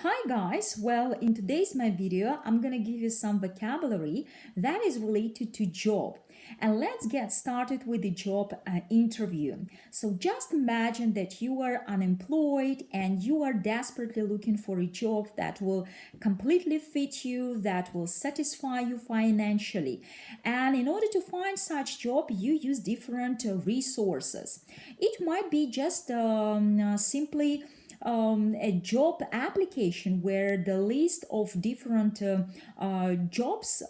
Hi guys, well in today's my video I'm gonna give you some vocabulary that is related to job, and let's get started with the job interview. So just imagine that you are unemployed and you are desperately looking for a job that will completely fit you, that will satisfy you financially, and in order to find such job you use different resources. It might be just simply a job application where the list of different jobs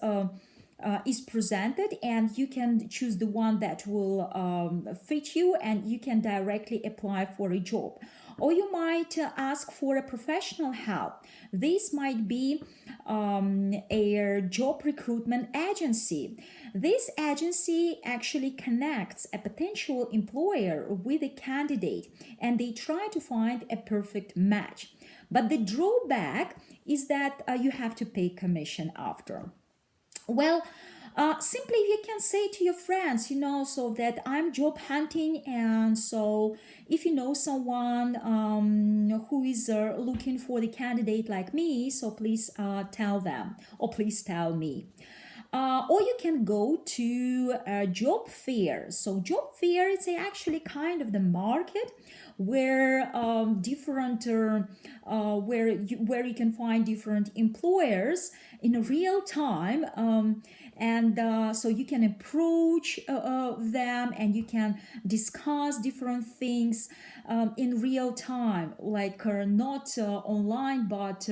is presented, and you can choose the one that will fit you and you can directly apply for a job. Or you might ask for a professional help. This might be a job recruitment agency. This agency actually connects a potential employer with a candidate and they try to find a perfect match. But the drawback is that you have to pay commission after. Well, simply you can say to your friends, so that I'm job hunting, and so if you know someone who is looking for the candidate like me, so please tell them or please tell me. Or you can go to a job fair. So job fair is actually kind of the market where different where you can find different employers in real time, and so you can approach them and you can discuss different things in real time, like not online, but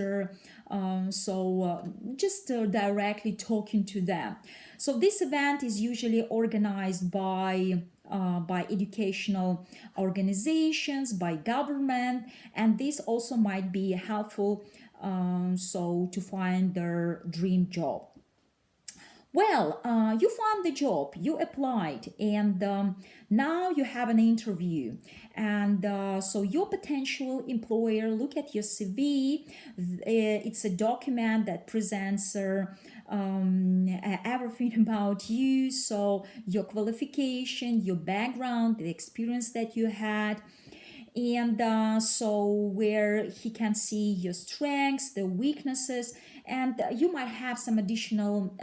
just directly talking to them. So this event is usually organized by educational organizations, by government, and this also might be helpful to find their dream job. Well, you found the job, you applied, and now you have an interview. And so your potential employer look at your CV. It's a document that presents everything about you. So your qualification, your background, the experience that you had, and so where he can see your strengths, the weaknesses, and you might have some additional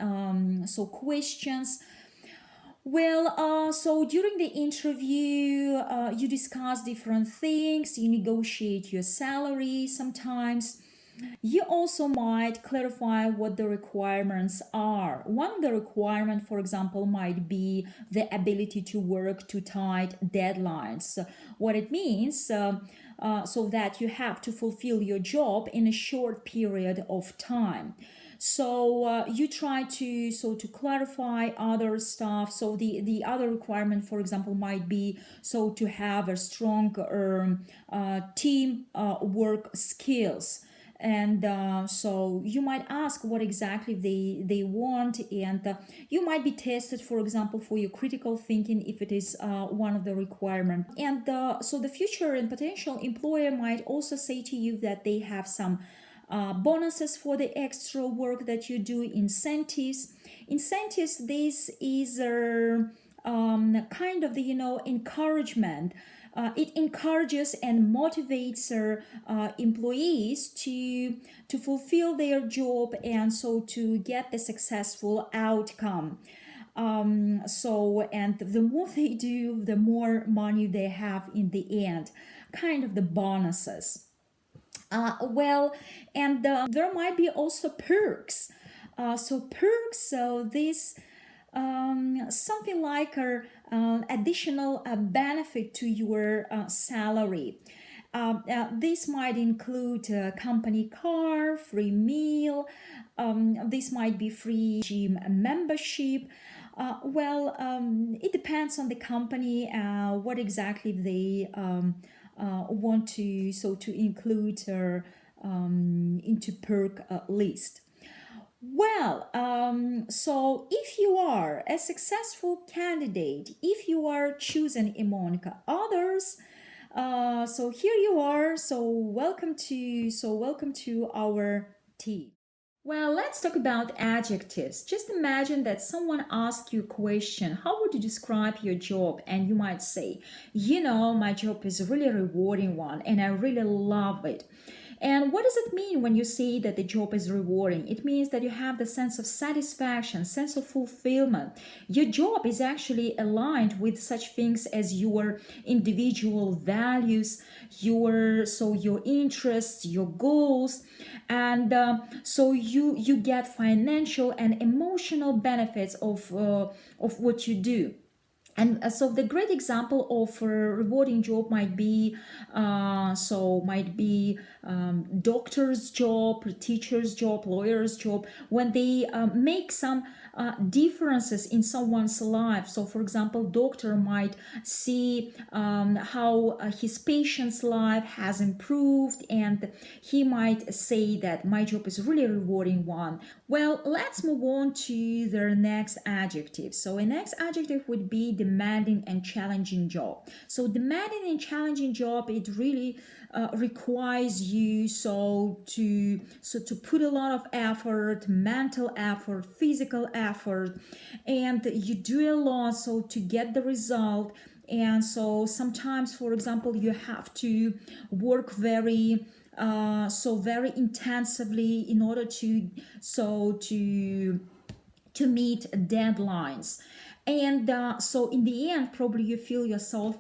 questions. Well, so during the interview, you discuss different things, you negotiate your salary sometimes. You also might clarify what the requirements are. One of the requirements, for example, might be the ability to work to tight deadlines. What it means, so that you have to fulfill your job in a short period of time. So you try to clarify other stuff. So the other requirement, for example, might be so to have a strong team work skills. And so you might ask what exactly they want, and you might be tested, for example, for your critical thinking if it is one of the requirements. And so the future and potential employer might also say to you that they have some bonuses for the extra work that you do, incentives. This is kind of the encouragement. It encourages and motivates employees to fulfill their job, and so to get the successful outcome. And the more they do, the more money they have in the end, kind of the bonuses. And there might be also perks. So this something like a additional benefit to your salary. This might include a company car, free meal. This might be free gym membership. It depends on the company what exactly they want to include into perk list. So if you are a successful candidate, if you are chosen among others, so here you are. So welcome to our team. Well, let's talk about adjectives. Just imagine that someone asks you a question, how would you describe your job? And you might say, my job is a really rewarding one and I really love it. And what does it mean when you say that the job is rewarding? It means that you have the sense of satisfaction, sense of fulfillment. Your job is actually aligned with such things as your individual values, your interests, your goals, and so you get financial and emotional benefits of what you do. And so the great example of a rewarding job might be doctor's job, teacher's job, lawyer's job, when they make some differences in someone's life. So for example, doctor might see how his patient's life has improved, and he might say that my job is really a rewarding one. Well, let's move on to the next adjective. So a next adjective would be demanding and challenging job. So demanding and challenging job, it really requires you to put a lot of effort, mental effort, physical effort, and you do a lot so to get the result. And so sometimes, for example, you have to work very intensively in order to meet deadlines. And so in the end, probably you feel yourself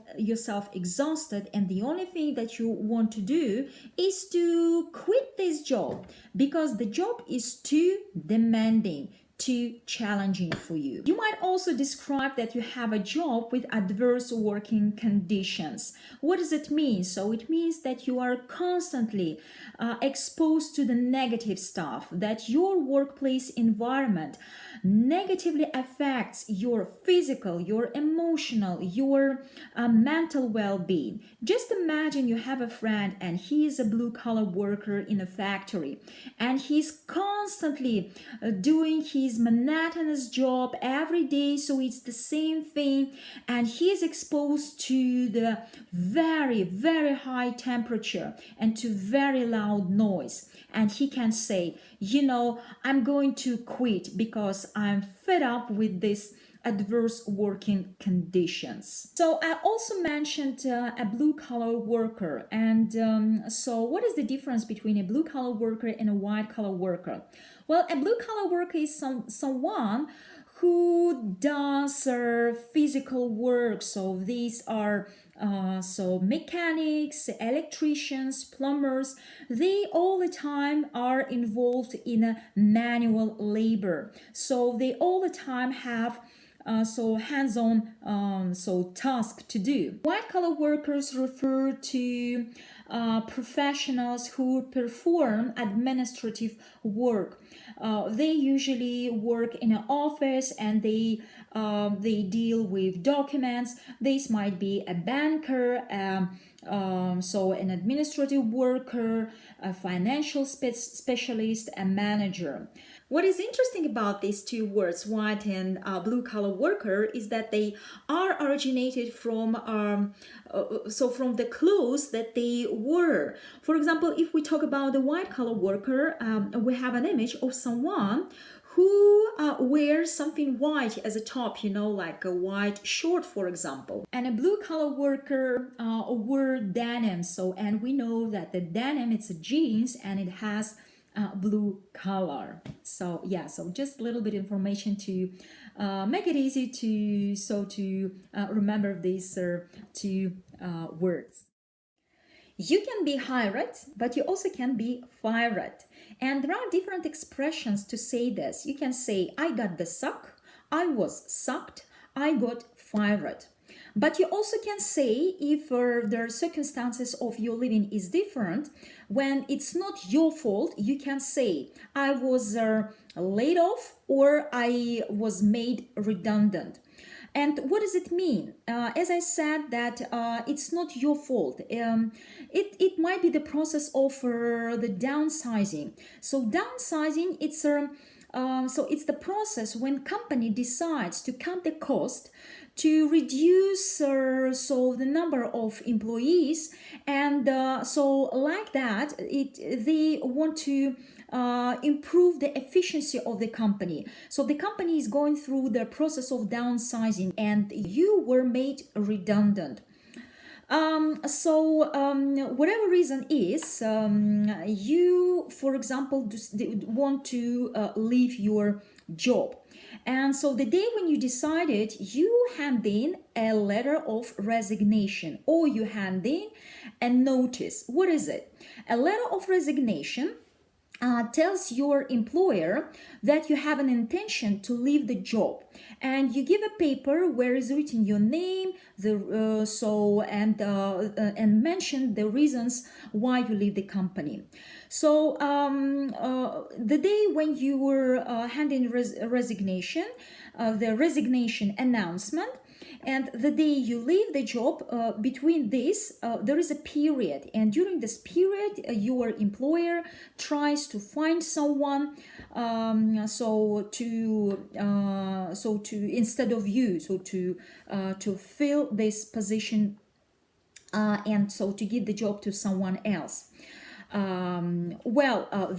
exhausted, and the only thing that you want to do is to quit this job because the job is too demanding, too challenging for you. You might also describe that you have a job with adverse working conditions. What does it mean? So it means that you are constantly exposed to the negative stuff, that your workplace environment negatively affects your physical, your emotional, your mental well-being. Just imagine you have a friend and he is a blue-collar worker in a factory, and he's constantly doing his monotonous job every day, so it's the same thing, and he is exposed to the very, very high temperature and to very loud noise, and he can say, I'm going to quit because I'm fed up with this adverse working conditions. So I also mentioned a blue-collar worker, and so what is the difference between a blue-collar worker and a white-collar worker? Well, a blue-collar worker is someone who does physical work. So these are mechanics, electricians, plumbers. They all the time are involved in a manual labor. So they all the time have hands-on task to do. White-collar workers refer to professionals who perform administrative work. They usually work in an office, and they deal with documents. This might be a banker, an administrative worker, a financial specialist, a manager. What is interesting about these two words, white and blue-collar worker, is that they are originated from the clothes that they wear. For example, if we talk about the white-collar worker, we have an image of someone who wears something white as a top, like a white short, for example. And a blue-collar worker wear denim. And we know that the denim, it's a jeans, and it has blue color. So just a little bit information to make it easy to remember these two words. You can be hired, but you also can be fired. And there are different expressions to say this. You can say, I got the suck, I was sucked, I got fired. But you also can say, if the circumstances of your living is different, when it's not your fault, you can say, I was laid off, or I was made redundant. And what does it mean? As I said, that it's not your fault. It might be the process of the downsizing. So downsizing, it's the process when company decides to cut the cost, to reduce the number of employees, and like that, they want to improve the efficiency of the company. So the company is going through the process of downsizing, and you were made redundant. Whatever reason is, you, for example, just want to leave your job. And so the day when you decided, you hand in a letter of resignation, or you hand in a notice. What is it? A letter of resignation tells your employer that you have an intention to leave the job, and you give a paper where is written your name, and mention the reasons why you leave the company. So the day when you were handing resignation, the resignation announcement, and the day you leave the job, between this there is a period, and during this period your employer tries to find someone, instead of you, to fill this position, and so to give the job to someone else.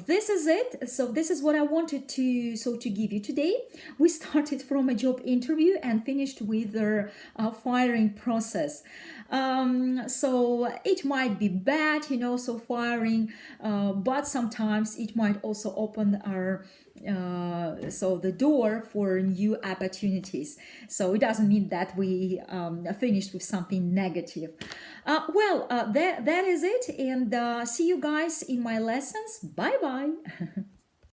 This is it. So this is what I wanted to give you today. We started from a job interview and finished with the firing process. So it might be bad, so firing, but sometimes it might also open our the door for new opportunities. So it doesn't mean that we finished with something negative. That is it, and see you guys in my lessons. Bye bye.